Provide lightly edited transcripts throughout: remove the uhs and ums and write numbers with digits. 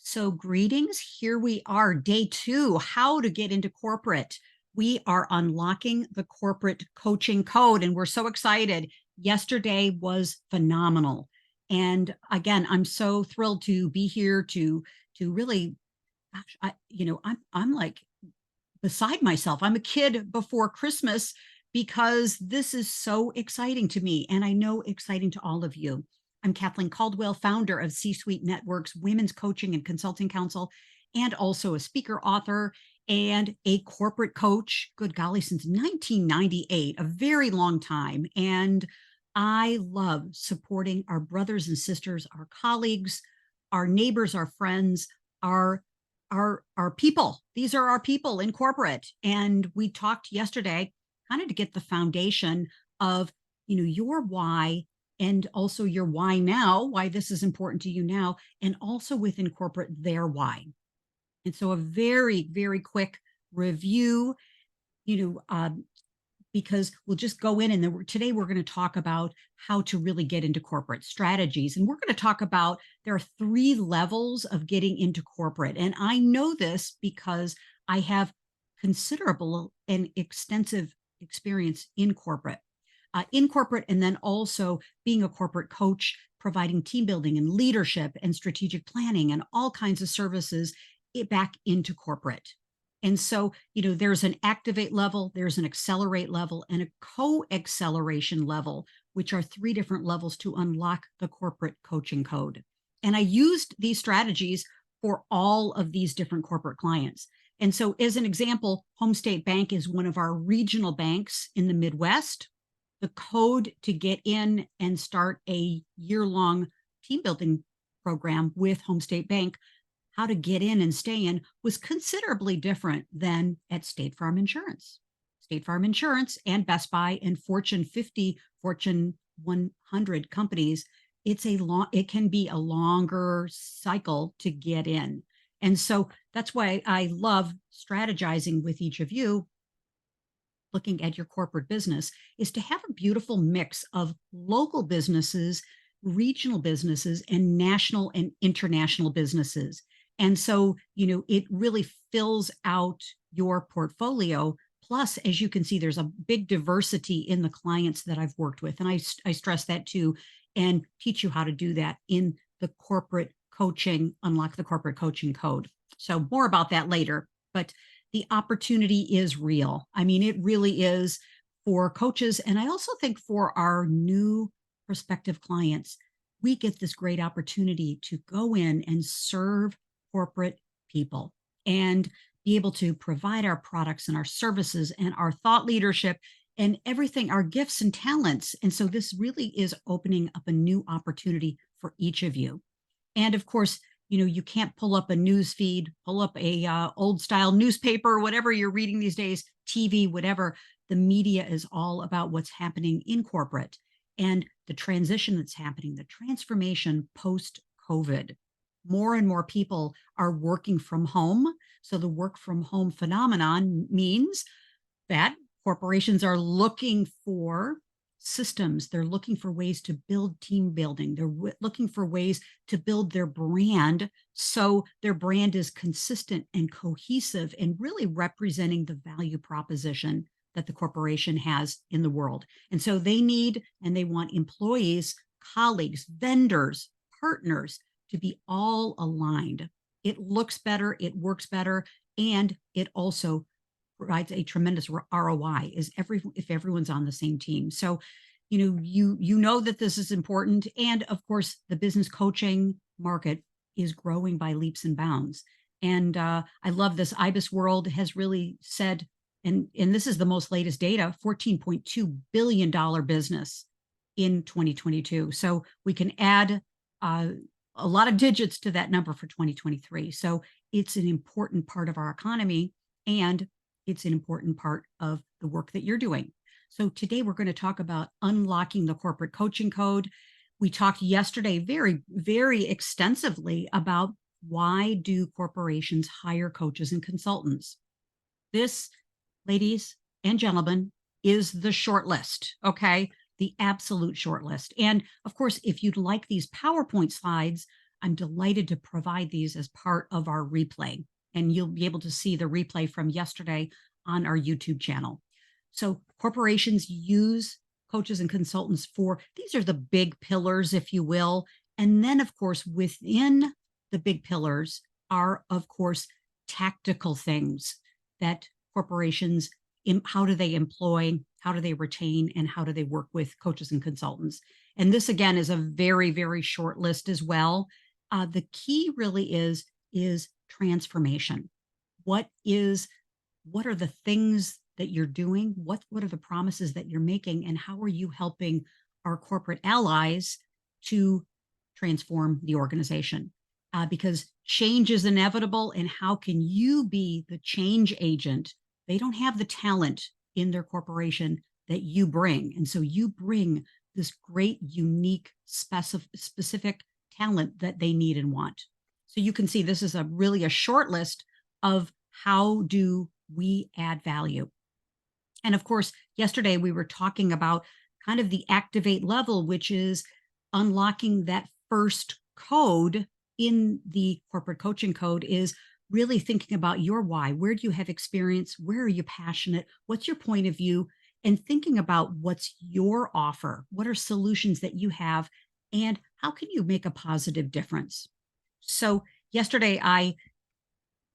So, greetings. Here we are, day two, how to get into corporate. We are unlocking the corporate coaching code, and we're so excited. Yesterday was phenomenal. And again, I'm so thrilled to be here to really, gosh, I'm like beside myself. I'm a kid before Christmas because this is so exciting to me, and I know exciting to all of you. I'm Kathleen Caldwell, founder of C-Suite Network's Women's Coaching and Consulting Council, and also a speaker, author, and a corporate coach. Good golly, since 1998, a very long time. And I love supporting our brothers and sisters, our colleagues, our neighbors, our friends, our our people. These are our people in corporate. And we talked yesterday kind of to get the foundation of, your why, and also your why now, why this is important to you now, and also within corporate, their why. And so a very, very quick review, you know, um, because we'll just go in and then today we're going to talk about how to really get into corporate strategies. And we're going to talk about there are three levels of getting into corporate. And I know this because I have considerable and extensive experience in corporate, and then also being a corporate coach, providing team building and leadership and strategic planning and all kinds of services back into corporate. And so, there's an activate level, there's an accelerate level, and a co-acceleration level, which are three different levels to unlock the corporate coaching code. And I used these strategies for all of these different corporate clients. And so, as an example, Home State Bank is one of our regional banks in the Midwest. The code to get in and start a year-long team building program with Home State Bank, how to get in and stay in, was considerably different than at State Farm Insurance. State Farm Insurance and Best Buy and Fortune 50, Fortune 100 companies, it can be a longer cycle to get in. And so that's why I love strategizing with each of you, looking at your corporate business, is to have a beautiful mix of local businesses, regional businesses, and national and international businesses. And so, it really fills out your portfolio. Plus, as you can see, there's a big diversity in the clients that I've worked with. And I stress that too, and teach you how to do that in the corporate coaching, unlock the corporate coaching code. So more about that later, but the opportunity is real. I mean, it really is for coaches. And I also think for our new prospective clients, we get this great opportunity to go in and serve corporate people and be able to provide our products and our services and our thought leadership and everything, our gifts and talents. And so this really is opening up a new opportunity for each of you. And of course, you can't pull up a news feed, pull up a old style newspaper, whatever you're reading these days, TV, whatever. The media is all about what's happening in corporate and the transition that's happening, the transformation post COVID. More and more people are working from home. So the work from home phenomenon means that corporations are looking for systems. They're looking for ways to build team building. They're looking for ways to build their brand so their brand is consistent and cohesive and really representing the value proposition that the corporation has in the world. And so they need and they want employees, colleagues, vendors, partners to be all aligned. It looks better, it works better, and it also provides a tremendous ROI if everyone's on the same team. So, you know that this is important. And of course, the business coaching market is growing by leaps and bounds. And I love this. IBIS World has really said, and this is the most latest data, $14.2 billion business in 2022. So we can add a lot of digits to that number for 2023. So it's an important part of our economy, and it's an important part of the work that you're doing. So today we're going to talk about unlocking the corporate coaching code. We talked yesterday very, very extensively about why do corporations hire coaches and consultants. This, ladies and gentlemen, is the short list, okay? The absolute short list. And of course, if you'd like these PowerPoint slides, I'm delighted to provide these as part of our replay. And you'll be able to see the replay from yesterday on our YouTube channel. So corporations use coaches and consultants for, these are the big pillars, if you will. And then, of course, within the big pillars are, of course, tactical things that corporations, how do they employ, how do they retain, and how do they work with coaches and consultants. And this, again, is a very, very short list as well. The key really is transformation. What are the things that you're doing? What are the promises that you're making? And how are you helping our corporate allies to transform the organization? Because change is inevitable. And how can you be the change agent? They don't have the talent in their corporation that you bring. And so you bring this great, unique, specific talent that they need and want. So you can see this is really a short list of how do we add value. And of course, yesterday we were talking about kind of the activate level, which is unlocking that first code in the corporate coaching code, is really thinking about your why. Where do you have experience? Where are you passionate? What's your point of view? And thinking about what's your offer. What are solutions that you have? And how can you make a positive difference? So yesterday I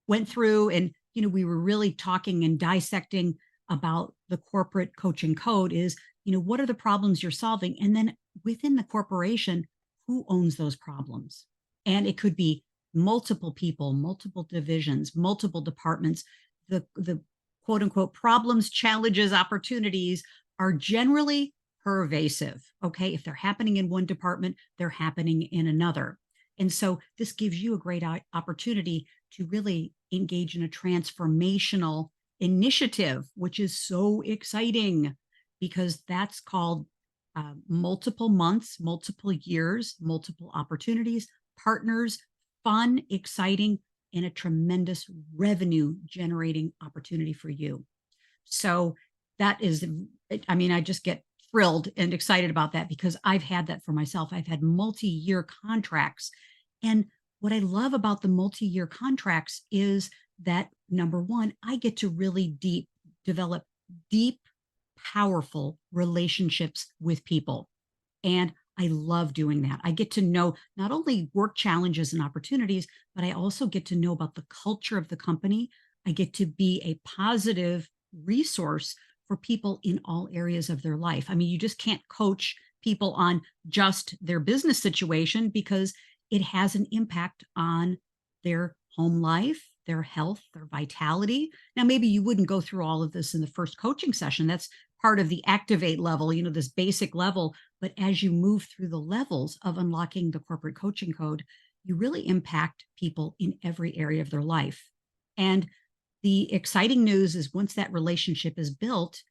went through and, we were really talking and dissecting about the corporate coaching code is, what are the problems you're solving? And then within the corporation, who owns those problems? And it could be multiple people, multiple divisions, multiple departments. The quote unquote problems, challenges, opportunities are generally pervasive. Okay. If they're happening in one department, they're happening in another. And so this gives you a great opportunity to really engage in a transformational initiative, which is so exciting because that's called multiple months, multiple years, multiple opportunities, partners, fun, exciting, and a tremendous revenue generating opportunity for you. So that is, I just get thrilled and excited about that because I've had that for myself. I've had multi-year contracts. And what I love about the multi-year contracts is that, number one, I get to really develop deep, powerful relationships with people. And I love doing that. I get to know not only work challenges and opportunities, but I also get to know about the culture of the company. I get to be a positive resource for people in all areas of their life. You just can't coach people on just their business situation because it has an impact on their home life, their health, their vitality. Now, maybe you wouldn't go through all of this in the first coaching session. That's part of the activate level, this basic level. But as you move through the levels of unlocking the corporate coaching code, you really impact people in every area of their life. And the exciting news is once that relationship is built,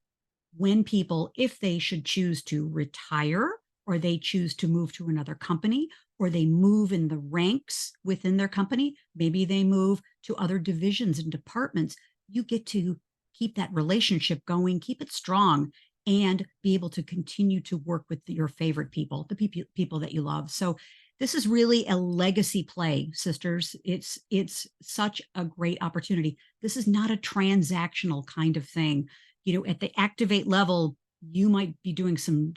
when people, if they should choose to retire or they choose to move to another company or they move in the ranks within their company, maybe they move to other divisions and departments, you get to keep that relationship going, keep it strong, and be able to continue to work with your favorite people, the people that you love. So this is really a legacy play, sisters. It's such a great opportunity. This is not a transactional kind of thing. At the activate level, you might be doing some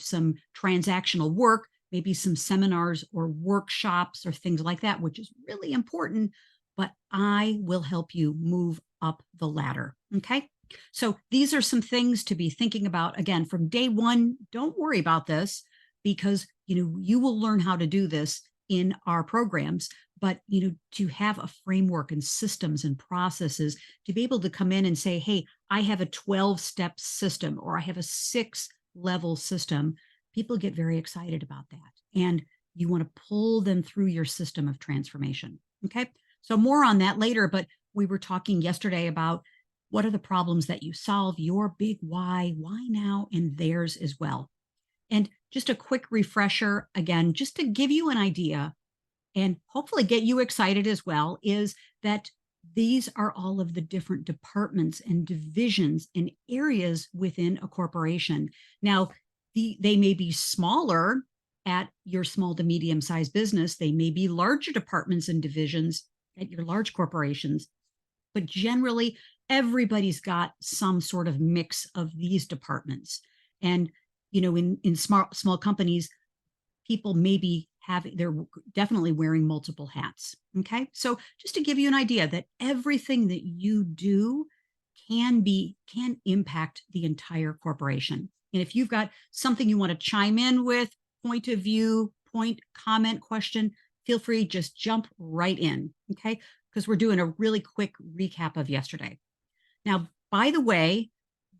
transactional work, maybe some seminars or workshops or things like that, which is really important, but I will help you move up the ladder. Okay. So these are some things to be thinking about. Again, from day one, don't worry about this because, you will learn how to do this in our programs, but, to have a framework and systems and processes to be able to come in and say, hey, I have a 12-step system or I have a 6-level system. People get very excited about that. And you want to pull them through your system of transformation. Okay. So more on that later, but we were talking yesterday about what are the problems that you solve, your big why now, and theirs as well. And just a quick refresher, again, just to give you an idea and hopefully get you excited as well, is that these are all of the different departments and divisions and areas within a corporation. Now, they may be smaller at your small to medium sized business. They may be larger departments and divisions at your large corporations, but generally everybody's got some sort of mix of these departments. And in small companies, people maybe they're definitely wearing multiple hats. Okay. So just to give you an idea that everything that you do can impact the entire corporation. And if you've got something you want to chime in with, point of view, comment, question, feel free, just jump right in. Okay. Because we're doing a really quick recap of yesterday. Now, by the way,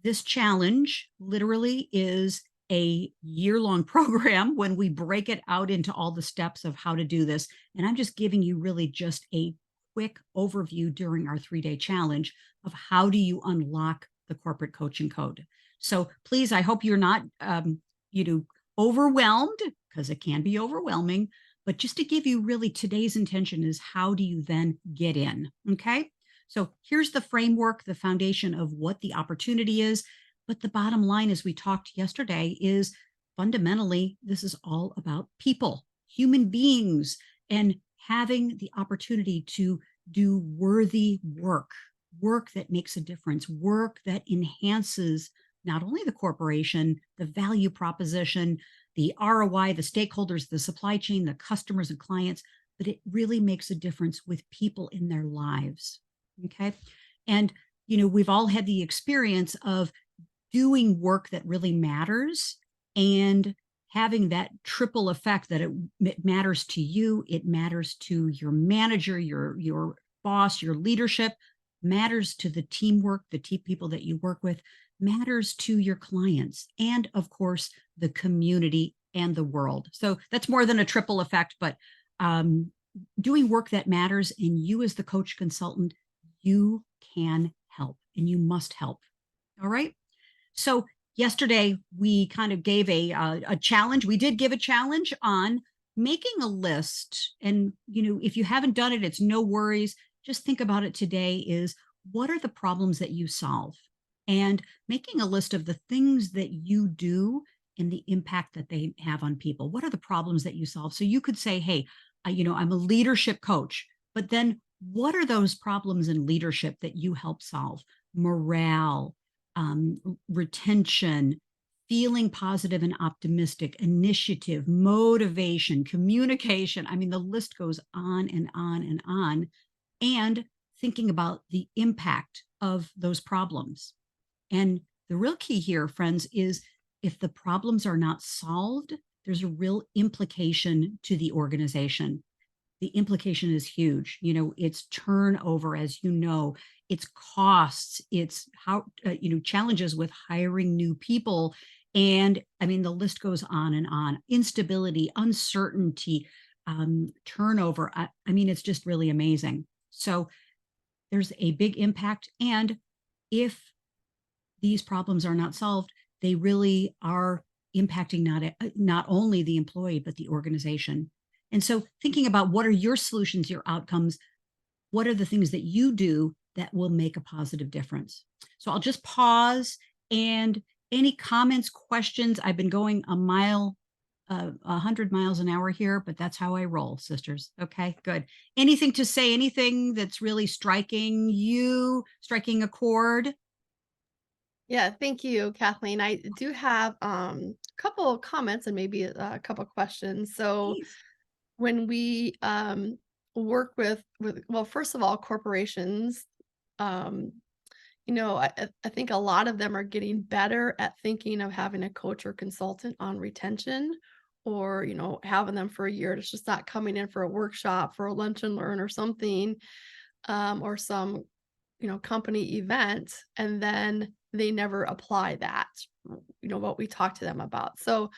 this challenge literally is a year-long program when we break it out into all the steps of how to do this. And I'm just giving you really just a quick overview during our 3-day challenge of how do you unlock the corporate coaching code. So please, I hope you're not overwhelmed, because it can be overwhelming, but just to give you really today's intention is how do you then get in, okay? So here's the framework, the foundation of what the opportunity is. But the bottom line, as we talked yesterday, is fundamentally, this is all about people, human beings, and having the opportunity to do worthy work that makes a difference, work that enhances not only the corporation, the value proposition, the ROI, the stakeholders, the supply chain, the customers and clients, but it really makes a difference with people in their lives. Okay. And, we've all had the experience of doing work that really matters and having that triple effect that it matters to you, it matters to your manager, your boss, your leadership, matters to the teamwork, the team people that you work with, matters to your clients, and of course, the community and the world. So that's more than a triple effect, but doing work that matters, and you as the coach consultant, you can help and you must help. All right. So yesterday we kind of gave a challenge. We did give a challenge on making a list. And, if you haven't done it, it's no worries. Just think about it today is what are the problems that you solve? And making a list of the things that you do and the impact that they have on people. What are the problems that you solve? So you could say, hey, I'm a leadership coach, but then what are those problems in leadership that you help solve? Morale, retention, feeling positive and optimistic, initiative, motivation, communication. I mean, the list goes on and on and on. And thinking about the impact of those problems. And the real key here, friends, is if the problems are not solved, there's a real implication to the organization. The implication is huge. It's turnover, as it's costs, it's how, challenges with hiring new people. And I mean, the list goes on and on. Instability, uncertainty, turnover. I mean, it's just really amazing. So there's a big impact. And if these problems are not solved, they really are impacting not only the employee, but the organization. And so thinking about what are your solutions, your outcomes, what are the things that you do that will make a positive difference? So I'll just pause, and any comments, questions. I've been going 100 miles an hour here, but that's how I roll, sisters. Okay, good. Anything to say, anything that's really striking a chord? Yeah, thank you, Kathleen. I do have a couple of comments and maybe a couple of questions. So Please. when we work with well, first of all, corporations, um, I think a lot of them are getting better at thinking of having a coach or consultant on retention, or having them for a year. It's just not coming in for a workshop, for a lunch and learn or something, or some company event, and then they never apply that, what we talk to them about. So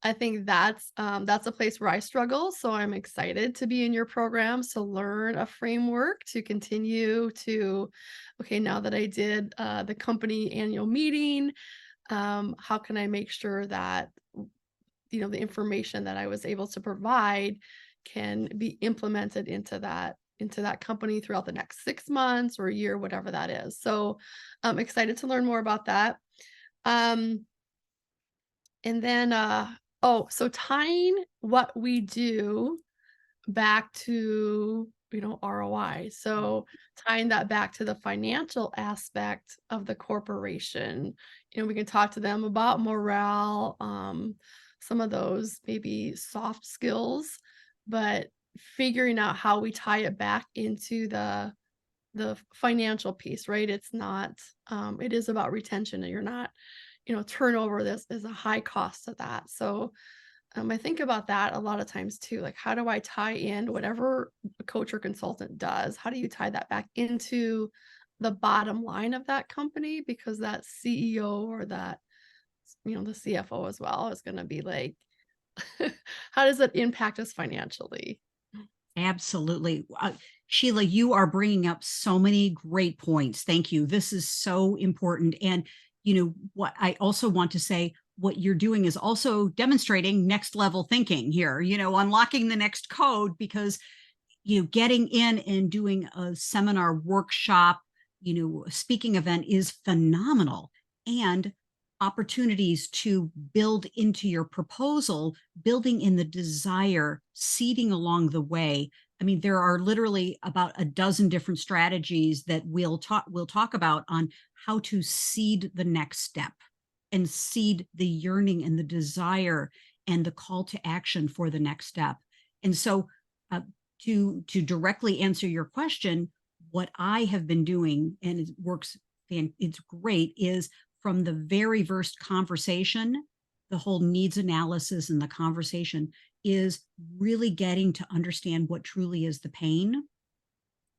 I think that's a place where I struggle. So I'm excited to be in your programs to learn a framework to continue to, okay, now that I did the company annual meeting, how can I make sure that the information that I was able to provide can be implemented into that company throughout the next 6 months or a year, whatever that is. So I'm excited to learn more about that. Um, and then Oh, so tying what we do back to, ROI. So tying that back to the financial aspect of the corporation, we can talk to them about morale, some of those maybe soft skills, but figuring out how we tie it back into the financial piece, right? It's not, it is about retention, and you're not, turnover. This is a high cost to that. So I think about that a lot of times too. Like, how do I tie in whatever a coach or consultant does? How do you tie that back into the bottom line of that company? Because that CEO or that, the CFO as well is going to be like, how does it impact us financially? Absolutely. Sheila, you are bringing up so many great points. Thank you. This is so important. And, what I also want to say, what you're doing is also demonstrating next level thinking here, unlocking the next code because, getting in and doing a seminar, workshop, speaking event is phenomenal. And opportunities to build into your proposal, building in the desire, seeding along the way. I mean, there are literally about a dozen different strategies that we'll talk about on how to seed the next step and seed the yearning and the desire and the call to action for the next step. And so, uh, to directly answer your question, what I have been doing, and it works and it's great, is from the very first conversation, the whole needs analysis and the conversation is really getting to understand what truly is the pain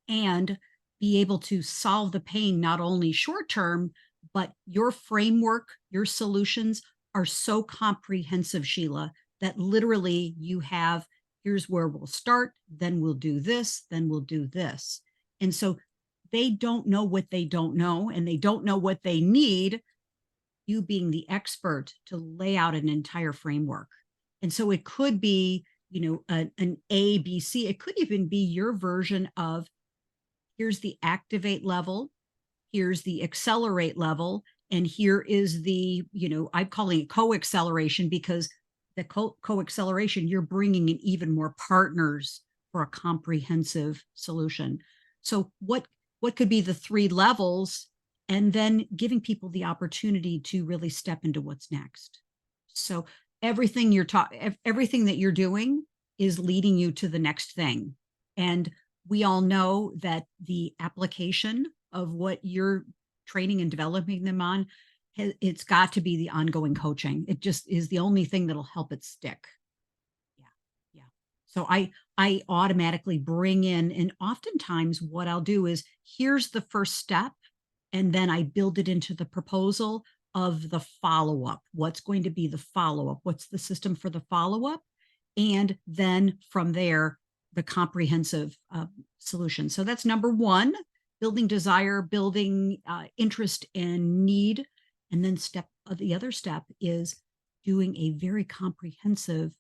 and be able to solve the pain, not only short term, but your framework, your solutions are so comprehensive, Sheila, that literally you have here's where we'll start, then we'll do this, then we'll do this. And so they don't know what they don't know, and they don't know what they need, you being the expert to lay out an entire framework. And so it could be, an A, B, C. It could even be your version of here's the activate level, here's the accelerate level, and here is the, I'm calling it co-acceleration because the co-acceleration, you're bringing in even more partners for a comprehensive solution. So what could be the three levels, and then giving people the opportunity to really step into what's next. So everything that you're doing is leading you to the next thing. And we all know that the application of what you're training and developing them on, it's got to be the ongoing coaching. It just is the only thing that'll help it stick. Yeah. Yeah. So I automatically bring in, and oftentimes what I'll do is here's the first step, and then I build it into the proposal of the follow-up. What's going to be the follow-up? What's the system for the follow-up? And then from there, the comprehensive solution. So that's number one, building desire, building interest and need. And then the other step is doing a very comprehensive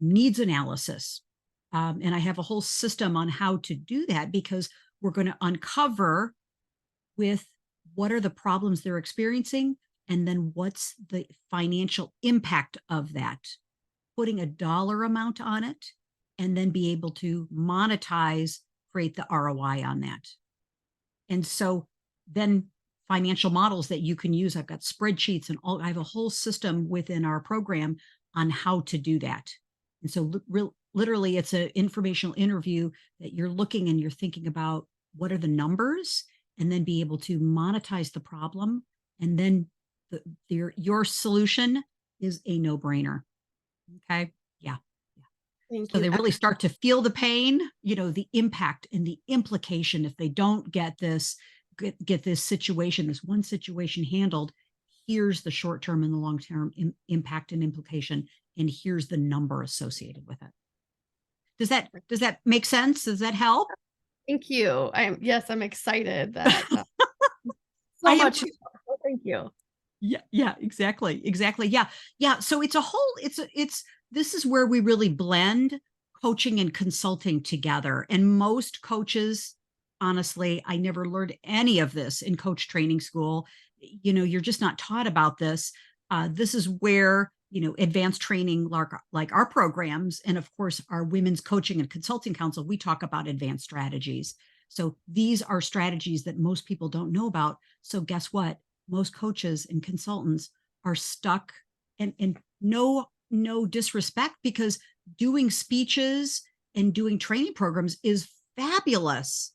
needs analysis. And I have a whole system on how to do that because we're going to uncover with what are the problems they're experiencing, and then what's the financial impact of that, putting a dollar amount on it, and then be able to monetize, create the ROI on that. And so then financial models that you can use. I've got spreadsheets and I have a whole system within our program on how to do that. And so literally it's an informational interview that you're looking and you're thinking about what are the numbers, and then be able to monetize the problem. And then your solution is a no-brainer. Okay. Yeah. Thank So you. they really start to feel the pain, the impact and the implication if they don't get this situation, this one situation handled. Here's the short-term and the long-term impact and implication, and here's the number associated with it. Does that make sense? Does that help? Thank you. I'm excited that I so am much. too. Thank you. Yeah, exactly. Yeah. So this is where we really blend coaching and consulting together. And most coaches, honestly, I never learned any of this in coach training school. You're just not taught about this. This is where advanced training like our programs. And of course, our Women's Coaching and Consulting Council, we talk about advanced strategies. So these are strategies that most people don't know about. So guess what? Most coaches and consultants are stuck, and no disrespect, because doing speeches and doing training programs is fabulous.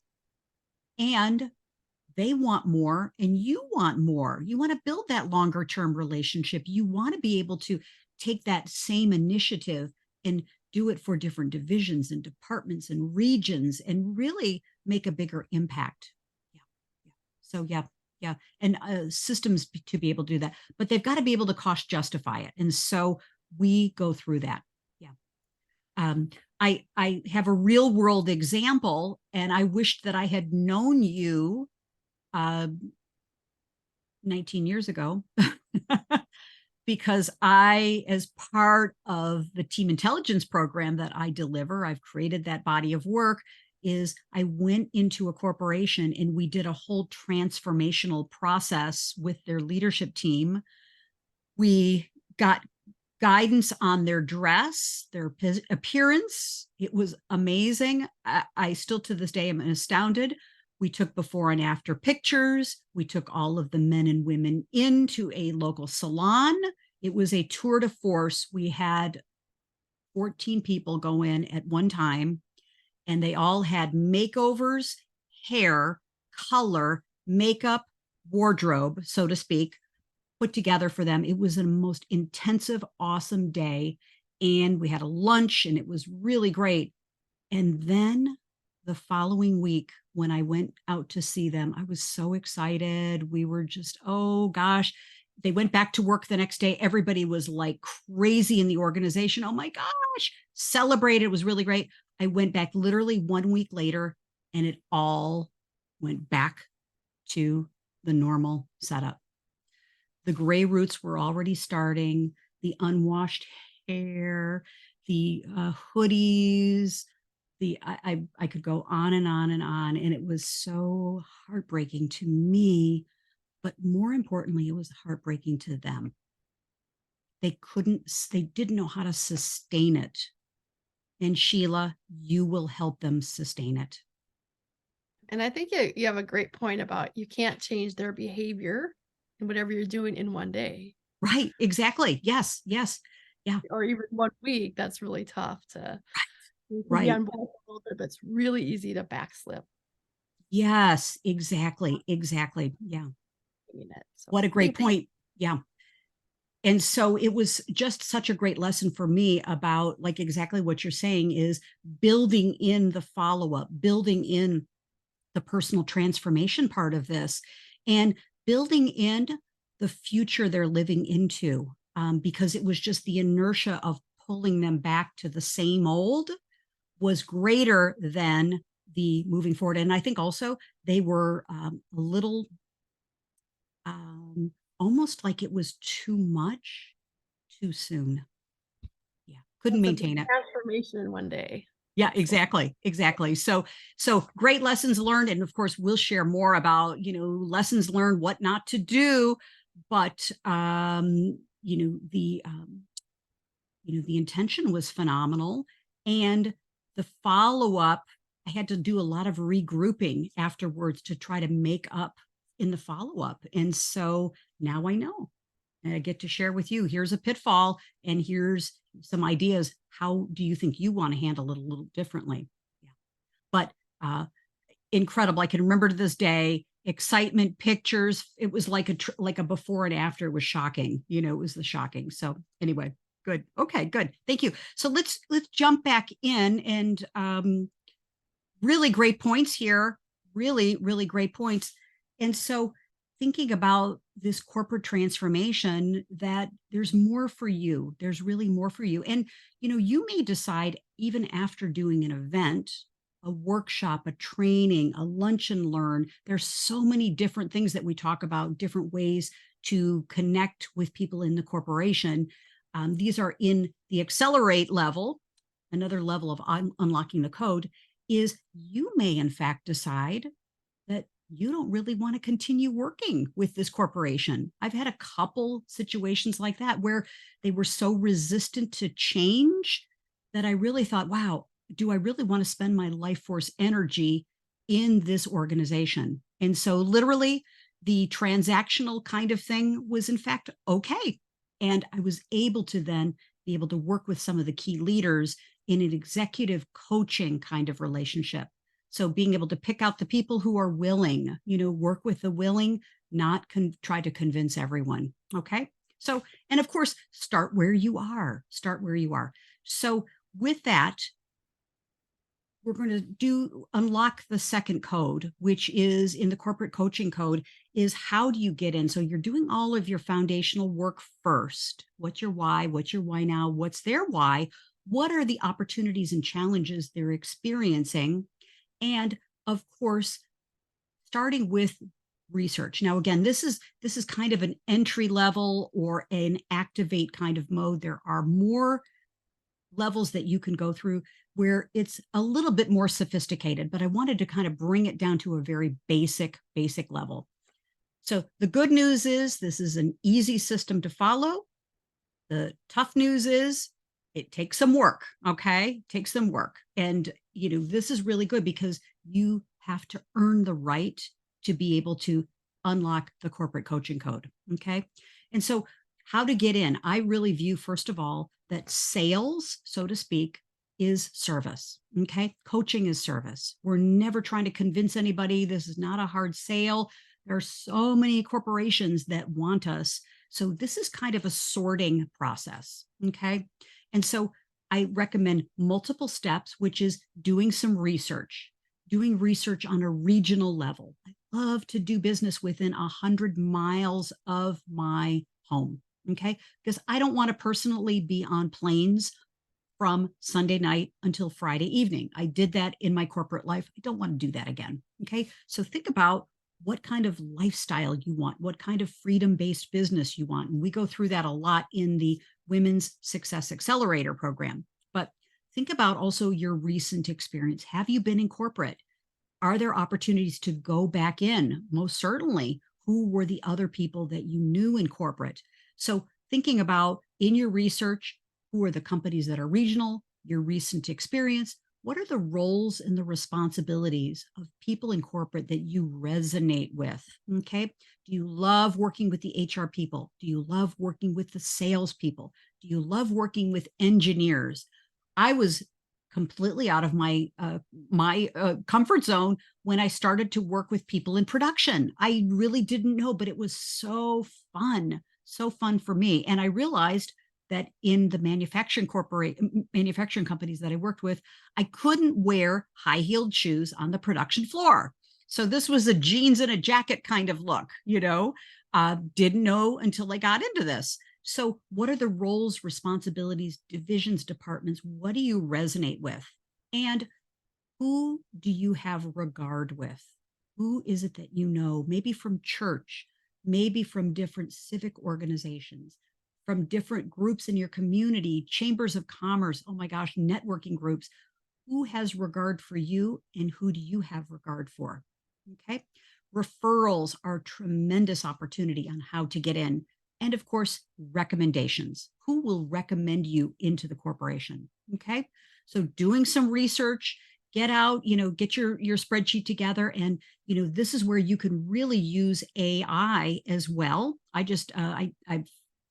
And they want more and you want more. You want to build that longer term relationship. You want to be able to take that same initiative and do it for different divisions and departments and regions and really make a bigger impact. Yeah. Yeah. So yeah. And systems to be able to do that, but they've got to be able to cost justify it. And so we go through that. Yeah. I have a real world example, and I wished that I had known you 19 years ago, because I, as part of the team intelligence program that I deliver, I've created that body of work, is I went into a corporation and we did a whole transformational process with their leadership team. We got guidance on their dress, their appearance. It was amazing. I still to this day am astounded. We took before and after pictures. We took all of the men and women into a local salon. It was a tour de force. We had 14 people go in at one time, and they all had makeovers, hair, color, makeup, wardrobe, so to speak, put together for them. It was a most intensive, awesome day. And we had a lunch and it was really great. And then the following week, when I went out to see them, I was so excited. We were just, oh gosh. They went back to work the next day. Everybody was like crazy in the organization. Oh my gosh, celebrated. It was really great. I went back literally 1 week later, and it all went back to the normal setup. The gray roots were already starting, the unwashed hair, the hoodies, I could go on and on and on. And it was so heartbreaking to me, but more importantly, it was heartbreaking to them. They didn't know how to sustain it. And Sheila, you will help them sustain it. And I think you have a great point about you can't change their behavior and whatever you're doing in one day. Right, exactly. Yes, yes. Yeah. Or even 1 week. That's really tough to you can be Right. on board a little bit, but it's really easy to backslip Yes, exactly. Exactly. Yeah. in it. So What a I think great point. Yeah. And so it was just such a great lesson for me about, like, exactly what you're saying, is building in the follow-up, building in the personal transformation part of this, and building in the future they're living into, because it was just the inertia of pulling them back to the same old was greater than the moving forward. And I think also they were a little almost like it was too much too soon. Yeah, couldn't that's a big maintain it. transformation in one day. Yeah, So exactly. So great lessons learned, and of course we'll share more about lessons learned, what not to do, but the intention was phenomenal, and the follow up. I had to do a lot of regrouping afterwards to try to make up in the follow up, and so now I know. And I get to share with you, here's a pitfall, and here's some ideas. How do you think you want to handle it a little differently? Yeah. But incredible. I can remember to this day, excitement, pictures. It was like a before and after. It was shocking. It was the shocking. So anyway, good. Okay, good. Thank you. So let's jump back in, and really great points here. Really, really great points. And so thinking about this corporate transformation, that there's more for you. There's really more for you. And, you may decide, even after doing an event, a workshop, a training, a lunch and learn, there's so many different things that we talk about, different ways to connect with people in the corporation. These are in the accelerate level. Another level of unlocking the code is you may in fact decide that you don't really want to continue working with this corporation. I've had a couple situations like that where they were so resistant to change that I really thought, wow, do I really want to spend my life force energy in this organization? And so, literally, the transactional kind of thing was, in fact, okay. And I was able to then be able to work with some of the key leaders in an executive coaching kind of relationship. So being able to pick out the people who are willing, work with the willing, not try to convince everyone. Okay. So, and of course, start where you are. Start where you are. So, with that, we're going to unlock the second code, which is in the corporate coaching code, is how do you get in? So you're doing all of your foundational work first. What's your why? What's your why now? What's their why? What are the opportunities and challenges they're experiencing? And of course, starting with research. Now, again, this is kind of an entry level or an activate kind of mode. There are more levels that you can go through where it's a little bit more sophisticated, but I wanted to kind of bring it down to a very basic level. So the good news is this is an easy system to follow. The tough news is it takes some work. Okay. It takes some work. And, this is really good because you have to earn the right to be able to unlock the corporate coaching code. Okay. And so how to get in, I really view, first of all, that sales, so to speak, is service. Okay. Coaching is service. We're never trying to convince anybody. This is not a hard sale. There are so many corporations that want us. So this is kind of a sorting process. Okay. And so I recommend multiple steps, which is doing some research, doing research on a regional level. I love to do business within 100 miles of my home. Okay. Because I don't want to personally be on planes from Sunday night until Friday evening. I did that in my corporate life. I don't want to do that again. Okay. So think about what kind of lifestyle you want, what kind of freedom-based business you want. And we go through that a lot in the Women's Success Accelerator program. But think about also your recent experience. Have you been in corporate? Are there opportunities to go back in? Most certainly. Who were the other people that you knew in corporate? So thinking about in your research, who are the companies that are regional, your recent experience, what are the roles and the responsibilities of people in corporate that you resonate with? Okay. Do you love working with the HR people? Do you love working with the salespeople? Do you love working with engineers? I was completely out of my comfort zone when I started to work with people in production. I really didn't know, but it was so fun for me. And I realized that in the manufacturing companies that I worked with, I couldn't wear high-heeled shoes on the production floor. So this was a jeans and a jacket kind of look, didn't know until I got into this. So what are the roles, responsibilities, divisions, departments? What do you resonate with? And who do you have regard with? Who is it that you know, maybe from church, maybe from different civic organizations, from different groups in your community, chambers of commerce, oh my gosh, networking groups. Who has regard for you and who do you have regard for? Okay. Referrals are a tremendous opportunity on how to get in. And of course, recommendations. Who will recommend you into the corporation? Okay. So doing some research, get out, get your spreadsheet together. And, this is where you can really use AI as well. I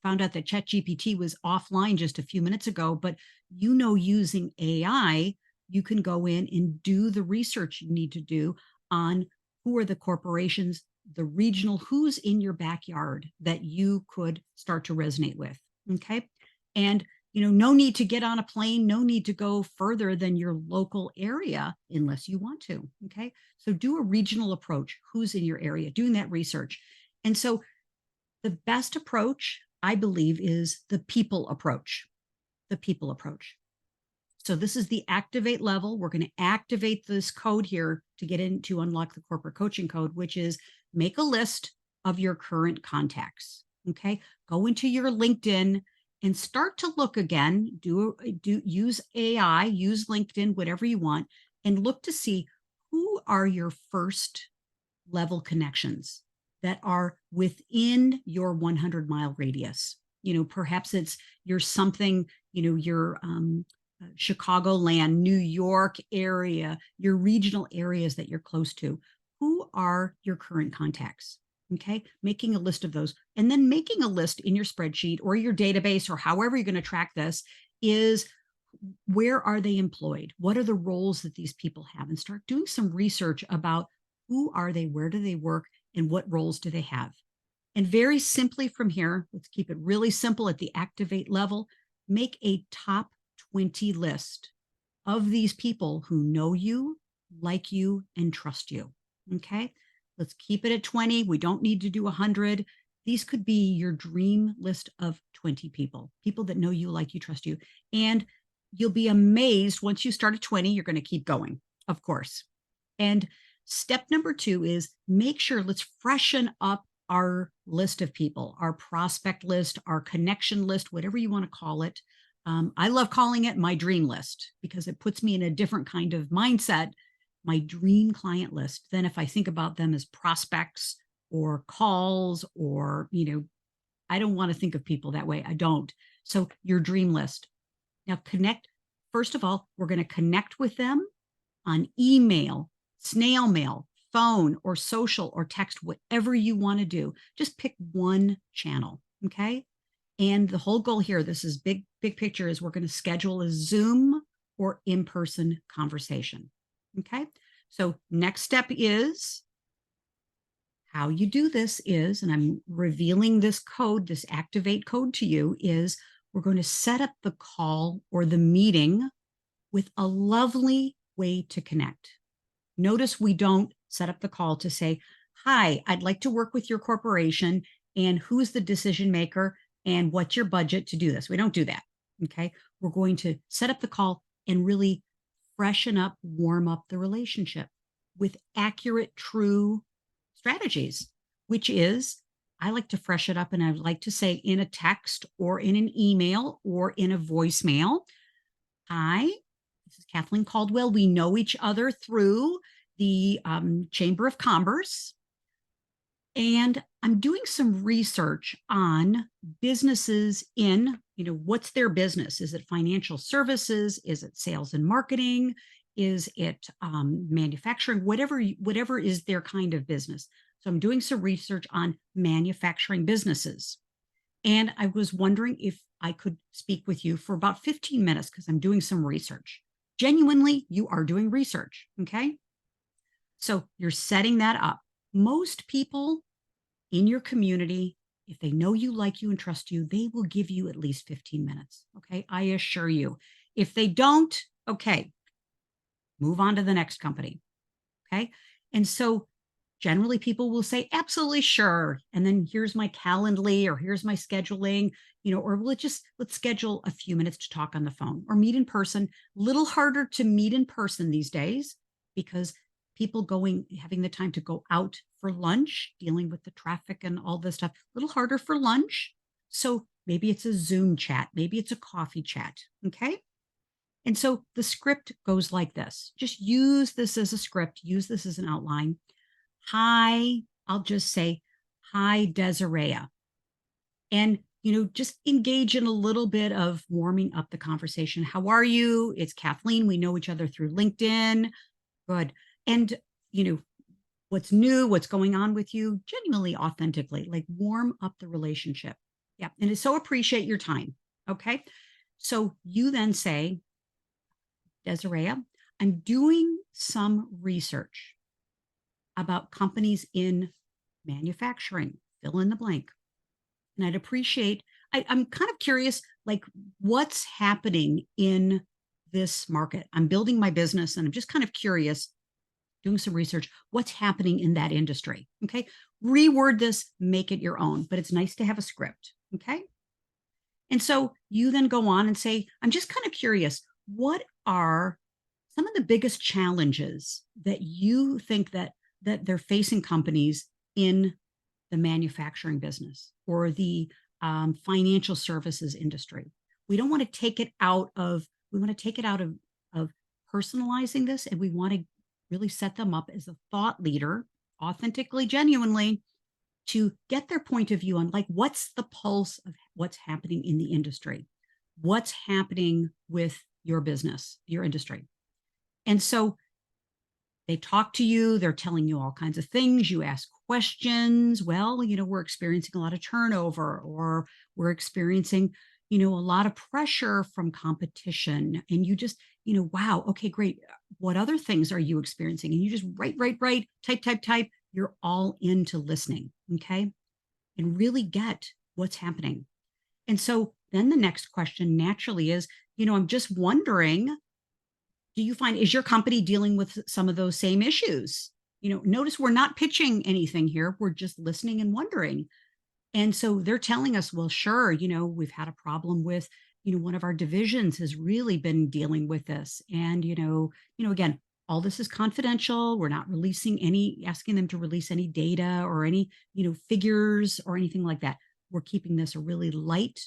found out that ChatGPT was offline just a few minutes ago, but using AI, you can go in and do the research you need to do on who are the corporations, the regional, who's in your backyard that you could start to resonate with. Okay. And, no need to get on a plane, no need to go further than your local area unless you want to. Okay. So do a regional approach. Who's in your area, doing that research. And so the best approach, I believe, is the people approach. The people approach. So this is the activate level. We're going to activate this code here to get in to unlock the corporate coaching code, which is make a list of your current contacts. Okay. Go into your LinkedIn and start to look again. Use AI, use LinkedIn, whatever you want, and look to see who are your first level connections that are within your 100-mile radius. Perhaps you're something, your Chicagoland, New York area, your regional areas that you're close to. Who are your current contacts? Okay, making a list of those, and then making a list in your spreadsheet or your database or however you're going to track this is, where are they employed? What are the roles that these people have? And start doing some research about who are they, where do they work, and what roles do they have? And very simply from here, let's keep it really simple at the activate level, make a top 20 list of these people who know you, like you, and trust you. Okay. Let's keep it at 20. We don't need to do 100. These could be your dream list of 20 people, people that know you, like you, trust you. And you'll be amazed once you start at 20, you're going to keep going, of course. And step number 2 is make sure, let's freshen up our list of people, our prospect list, our connection list, whatever you want to call it. I love calling it my dream list because it puts me in a different kind of mindset, my dream client list, than if I think about them as prospects or calls or, I don't want to think of people that way. I don't. So your dream list. Now connect. First of all, we're going to connect with them on email, snail mail, phone, or social or text, whatever you want to do. Just pick one channel. Okay. And the whole goal here, this is big picture, is we're going to schedule a Zoom or in-person conversation. Okay. So next step is, how you do this is, and I'm revealing this code, this activate code to you, is we're going to set up the call or the meeting with a lovely way to connect. Notice we don't set up the call to say, hi, I'd like to work with your corporation, and who's the decision maker and what's your budget to do this. We don't do that. Okay. We're going to set up the call and really freshen up, warm up the relationship with accurate, true strategies, which is, I like to freshen it up and I like to say in a text or in an email or in a voicemail, hi, this is Kathleen Caldwell. We know each other through the Chamber of Commerce. And I'm doing some research on businesses in, what's their business? Is it financial services? Is it sales and marketing? Is it manufacturing? Whatever is their kind of business. So I'm doing some research on manufacturing businesses. And I was wondering if I could speak with you for about 15 minutes because I'm doing some research. Genuinely, you are doing research. Okay. So you're setting that up. Most people in your community, if they know you, like you, and trust you, they will give you at least 15 minutes. Okay. I assure you. If they don't, okay, move on to the next company. Okay. And so generally people will say, absolutely sure. And then here's my Calendly, or here's my scheduling, or let's schedule a few minutes to talk on the phone or meet in person. Little harder to meet in person these days because people having the time to go out for lunch, dealing with the traffic and all this stuff, a little harder for lunch. So maybe it's a Zoom chat, maybe it's a coffee chat. Okay. And so the script goes like this. Just use this as a script, use this as an outline. Hi, I'll just say, hi, Desiree. And, just engage in a little bit of warming up the conversation. How are you? It's Kathleen. We know each other through LinkedIn. Good. And, what's new, what's going on with you, genuinely, authentically, like warm up the relationship. Yeah. And I so appreciate your time. Okay. So you then say, Desiree, I'm doing some research about companies in manufacturing, fill in the blank. And I'd appreciate, I'm kind of curious, like what's happening in this market? I'm building my business and I'm just kind of curious, doing some research, what's happening in that industry. Okay. Reword this, make it your own, but it's nice to have a script. Okay. And so you then go on and say, I'm just kind of curious, what are some of the biggest challenges that you think that they're facing companies in the manufacturing business or the financial services industry? We don't want to take it out of, of personalizing this, and we want to really set them up as a thought leader, authentically, genuinely, to get their point of view on like what's the pulse of what's happening in the industry, what's happening with your business, your industry. And so they talk to you, they're telling you all kinds of things. You ask questions. Well, we're experiencing a lot of turnover, or we're experiencing, a lot of pressure from competition. And you just, wow, okay, great. What other things are you experiencing? And you just write, type, type, type. You're all into listening. Okay. And really get what's happening. And so then the next question naturally is, I'm just wondering, do you find, is your company dealing with some of those same issues? Notice we're not pitching anything here. We're just listening and wondering. And so they're telling us, well, sure, we've had a problem with, one of our divisions has really been dealing with this. And, again, all this is confidential. We're not asking them to release any data or any, figures or anything like that. We're keeping this a really light,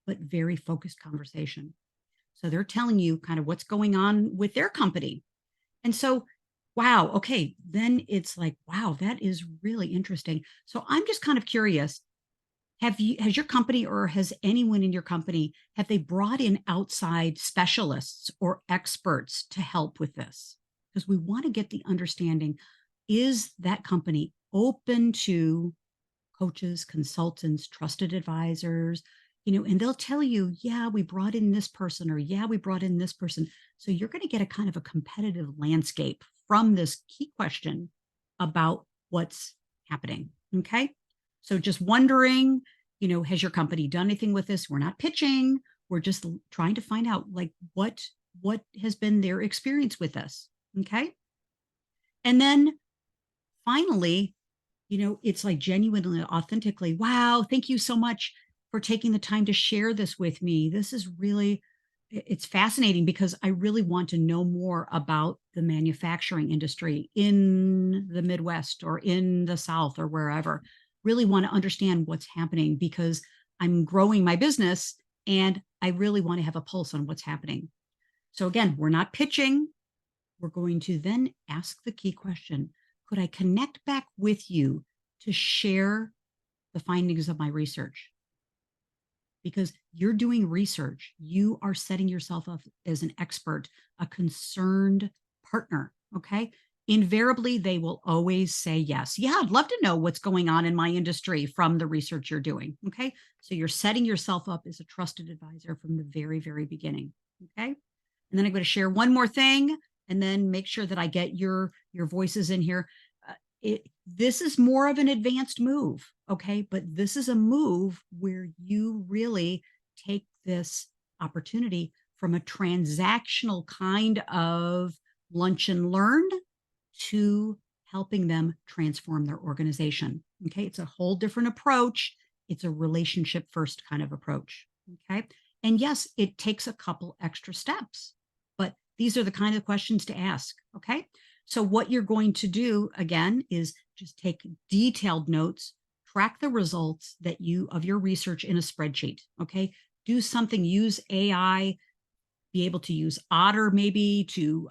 but very focused conversation. So they're telling you kind of what's going on with their company. And so, wow, okay, then it's like, wow, that is really interesting. So I'm just kind of curious, has your company, or has anyone in your company, have they brought in outside specialists or experts to help with this? Because we want to get the understanding, is that company open to coaches, consultants, trusted advisors, and they'll tell you, yeah, we brought in this person, or yeah, we brought in this person. So you're going to get a kind of a competitive landscape from this key question about what's happening. Okay. So just wondering, has your company done anything with this? We're not pitching. We're just trying to find out like what has been their experience with this. Okay. And then finally, it's like genuinely, authentically, wow, thank you so much for taking the time to share this with me. This is really, it's fascinating because I really want to know more about the manufacturing industry in the Midwest or in the South or wherever. Really want to understand what's happening because I'm growing my business and I really want to have a pulse on what's happening. So again, we're not pitching. We're going to then ask the key question: could I connect back with you to share the findings of my research? Because you're doing research, you are setting yourself up as an expert, a concerned partner. Okay. Invariably, they will always say yes. Yeah, I'd love to know what's going on in my industry from the research you're doing. Okay. So you're setting yourself up as a trusted advisor from the very, very beginning. Okay. And then I'm going to share one more thing and then make sure that I get your voices in here. This is more of an advanced move, okay? But this is a move where you really take this opportunity from a transactional kind of lunch and learn to helping them transform their organization. Okay. It's a whole different approach. It's a relationship first kind of approach. Okay. And yes, it takes a couple extra steps, but these are the kind of questions to ask. Okay. So what you're going to do again is just take detailed notes, track the results of your research in a spreadsheet. Okay. Do something, use AI, be able to use Otter maybe to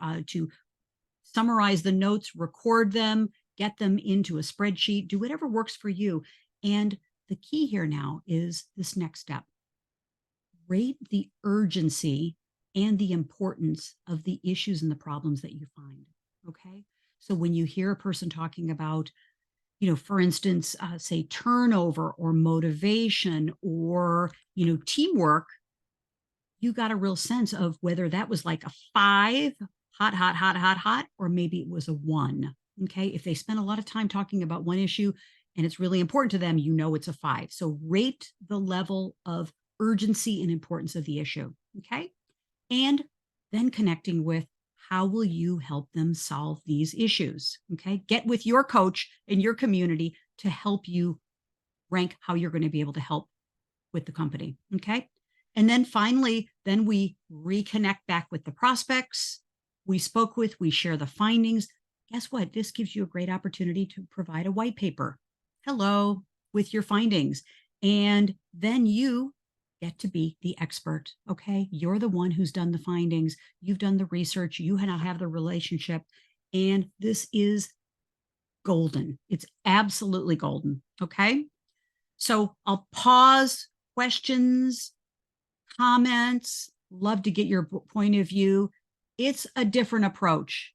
summarize the notes, record them, get them into a spreadsheet, do whatever works for you. And the key here now is this next step: rate the urgency and the importance of the issues and the problems that you find. Okay. So when you hear a person talking about, for instance, say turnover or motivation or, teamwork, you got a real sense of whether that was like a 5, hot, hot, hot, hot, hot, or maybe it was a 1. Okay. If they spend a lot of time talking about one issue and it's really important to them, it's a 5. So rate the level of urgency and importance of the issue. Okay. And then connecting with, how will you help them solve these issues? Okay. Get with your coach and your community to help you rank how you're going to be able to help with the company. Okay. And then finally, then we reconnect back with the prospects we spoke with, we share the findings. Guess what? This gives you a great opportunity to provide a white paper. Hello, with your findings. And then you get to be the expert. Okay. You're the one who's done the findings. You've done the research. You now have the relationship. And this is golden. It's absolutely golden. Okay. So I'll pause, questions, comments, love to get your point of view. It's a different approach.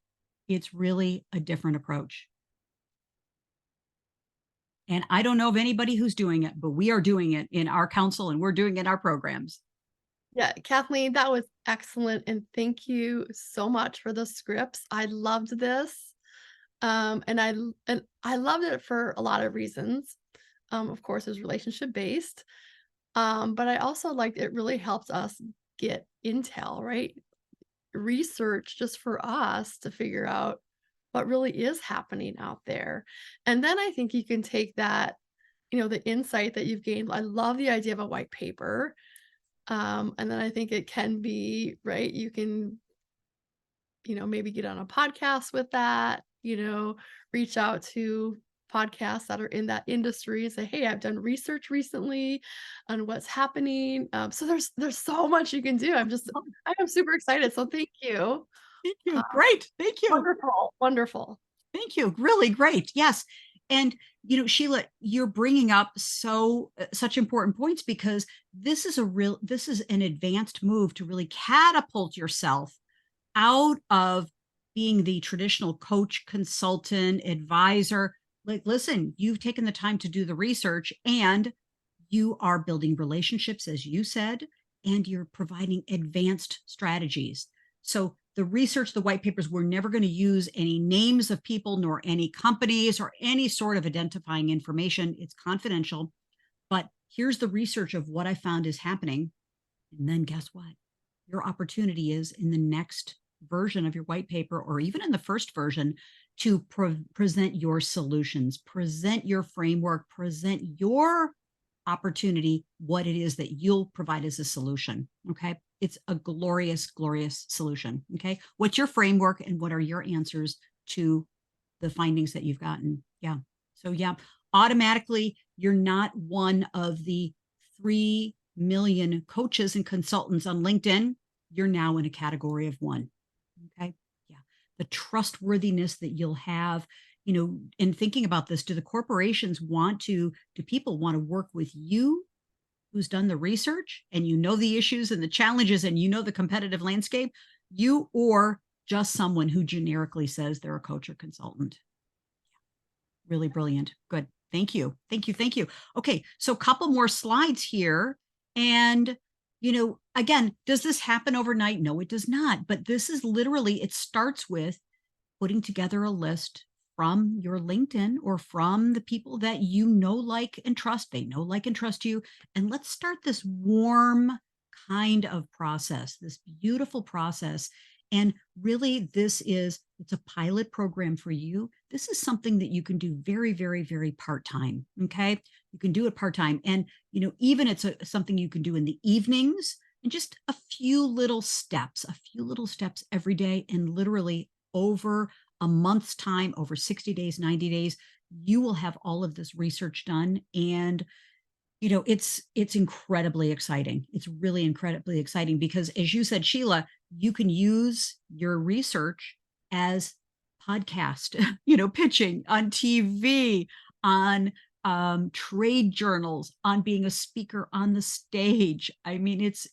It's really a different approach. And I don't know of anybody who's doing it, but we are doing it in our council and we're doing it in our programs. Yeah, Kathleen, that was excellent, and thank you so much for the scripts. I loved this, and I loved it for a lot of reasons. Of course, it's relationship based, but I also liked it really helped us get intel, right? Research just for us to figure out what really is happening out there. And then I think you can take that, the insight that you've gained. I love the idea of a white paper. And then I think it can be, right, you can, maybe get on a podcast with that, reach out to podcasts that are in that industry, say, hey, I've done research recently on what's happening. So there's so much you can do. I am super excited. So thank you. Thank you. Uh, Great. Thank you. Wonderful, wonderful. Thank you. Really great. Yes. And, Sheila, you're bringing up such important points because this is an advanced move to really catapult yourself out of being the traditional coach, consultant, advisor. Like, listen, you've taken the time to do the research and you are building relationships, as you said, and you're providing advanced strategies. So the research, the white papers, we're never going to use any names of people nor any companies or any sort of identifying information. It's confidential. But here's the research of what I found is happening. And then guess what? Your opportunity is in the next version of your white paper, or even in the first version, to present your solutions, present your framework, present your opportunity, what it is that you'll provide as a solution. Okay. It's a glorious, glorious solution. Okay. What's your framework and what are your answers to the findings that you've gotten? Yeah. So, yeah, automatically, you're not one of the 3 million coaches and consultants on LinkedIn. You're now in a category of one. Okay. Yeah. The trustworthiness that you'll have, in thinking about this, do people want to work with you who's done the research and the issues and the challenges and the competitive landscape, or just someone who generically says they're a coach or consultant? Really brilliant. Good. Thank you. Thank you. Thank you. Okay. So a couple more slides here. And, again, does this happen overnight? No, it does not. But this is literally, it starts with putting together a list from your LinkedIn or from the people that like, and trust. They know, like, and trust you. And let's start this warm kind of process, this beautiful process. And really, it's a pilot program for you. This is something that you can do very, very, very part-time. Okay. You can do it part-time. And, even it's something you can do in the evenings, and just a few little steps every day. And literally over a month's time, over 60 days, 90 days, you will have all of this research done. And it's incredibly exciting. It's really incredibly exciting because, as you said, Sheila, you can use your research as podcast, pitching on TV, on trade journals, on being a speaker on the stage. I mean, it's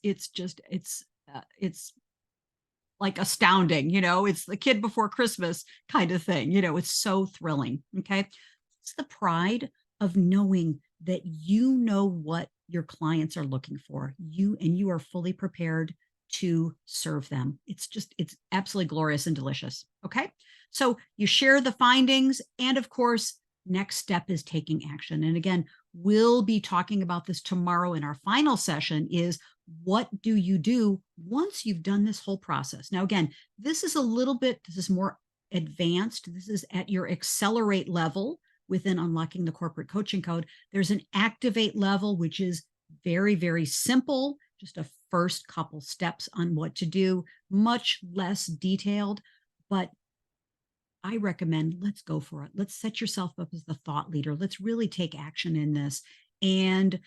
like astounding. It's the kid before Christmas kind of thing. It's so thrilling. Okay. It's the pride of knowing that what your clients are looking for, you are fully prepared to serve them. It's absolutely glorious and delicious. Okay. So you share the findings, and of course, next step is taking action. And again, we'll be talking about this tomorrow in our final session. Is what do you do once you've done this whole process? Now, again, this is more advanced. This is at your accelerate level within Unlocking the Corporate Coaching Code. There's an activate level, which is very, very simple, just a first couple steps on what to do, much less detailed. But I recommend, let's go for it. Let's set yourself up as the thought leader. Let's really take action in this. And,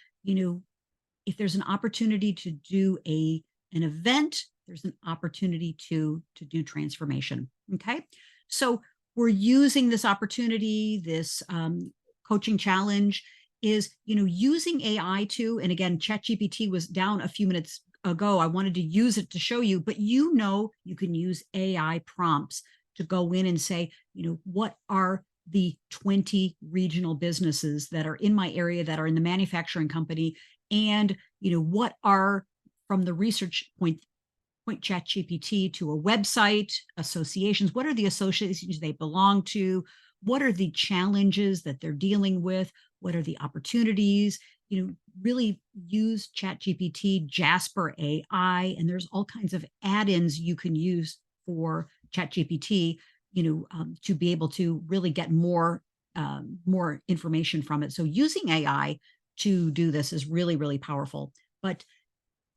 if there's an opportunity to do an event, there's an opportunity to do transformation. Okay. So we're using this opportunity, this coaching challenge is, using AI too. And again, ChatGPT was down a few minutes ago. I wanted to use it to show you, but you can use AI prompts to go in and say, what are the 20 regional businesses that are in my area that are in the manufacturing company, and what are, from the research point ChatGPT to a website, associations, what are the associations they belong to, what are the challenges that they're dealing with, what are the opportunities. Really use ChatGPT, Jasper AI, and there's all kinds of add-ins you can use for ChatGPT, to be able to really get more information from it. So using AI to do this is really, really powerful. But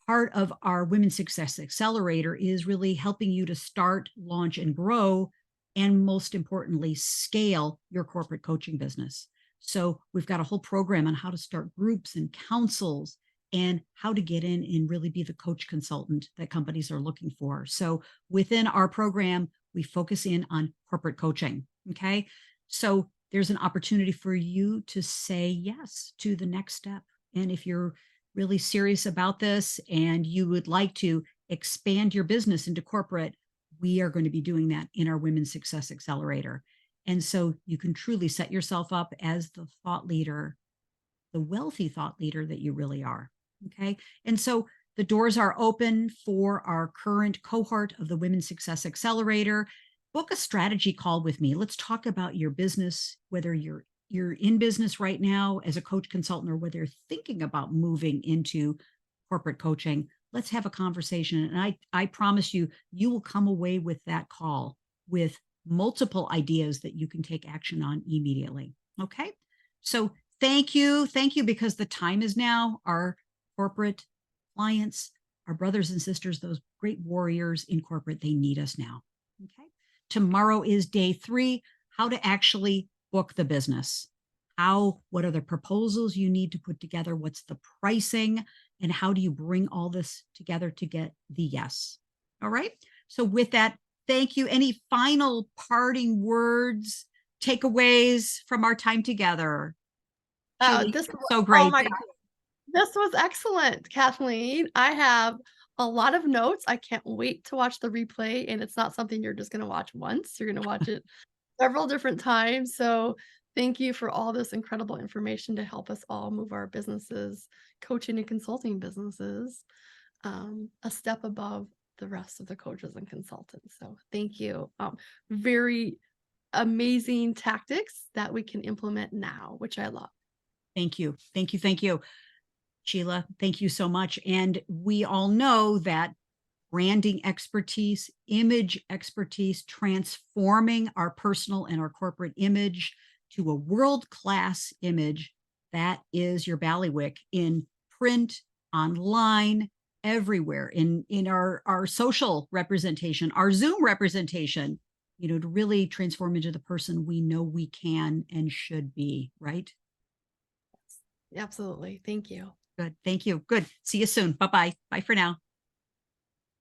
part of our Women's Success Accelerator is really helping you to start, launch, and grow, and most importantly, scale your corporate coaching business. So we've got a whole program on how to start groups and councils and how to get in and really be the coach consultant that companies are looking for. So within our program, we focus in on corporate coaching. Okay. So there's an opportunity for you to say yes to the next step. And if you're really serious about this and you would like to expand your business into corporate, we are going to be doing that in our Women's Success Accelerator. And so you can truly set yourself up as the thought leader, the wealthy thought leader that you really are. Okay. And so the doors are open for our current cohort of the Women's Success Accelerator. Book a strategy call with me. Let's talk about your business, whether you're in business right now as a coach consultant or whether you're thinking about moving into corporate coaching. Let's have a conversation. And I promise you, you will come away with that call with multiple ideas that you can take action on immediately. Okay. So thank you. Thank you, because the time is now. Our corporate clients, our brothers and sisters, those great warriors in corporate, they need us now. Okay. Tomorrow is day 3, how to actually book the business. What are the proposals you need to put together? What's the pricing? And how do you bring all this together to get the yes? All right. So with that, thank you. Any final parting words, takeaways from our time together? Sheila, This so Oh great. my God, this was excellent, Kathleen. I have a lot of notes. I can't wait to watch the replay, and it's not something you're just going to watch once. You're going to watch it several different times. So thank you for all this incredible information to help us all move our businesses, coaching and consulting businesses, a step above the rest of the coaches and consultants. So thank you. Very amazing tactics that we can implement now, which I love. Thank you. Thank you. Thank you. Sheila, thank you so much. And we all know that branding expertise, image expertise, transforming our personal and our corporate image to a world-class image, that is your bailiwick in print, online, everywhere, in our social representation, our Zoom representation, to really transform into the person we know we can and should be, right? Absolutely. Thank you. Good. Thank you. Good. See you soon. Bye-bye. Bye for now.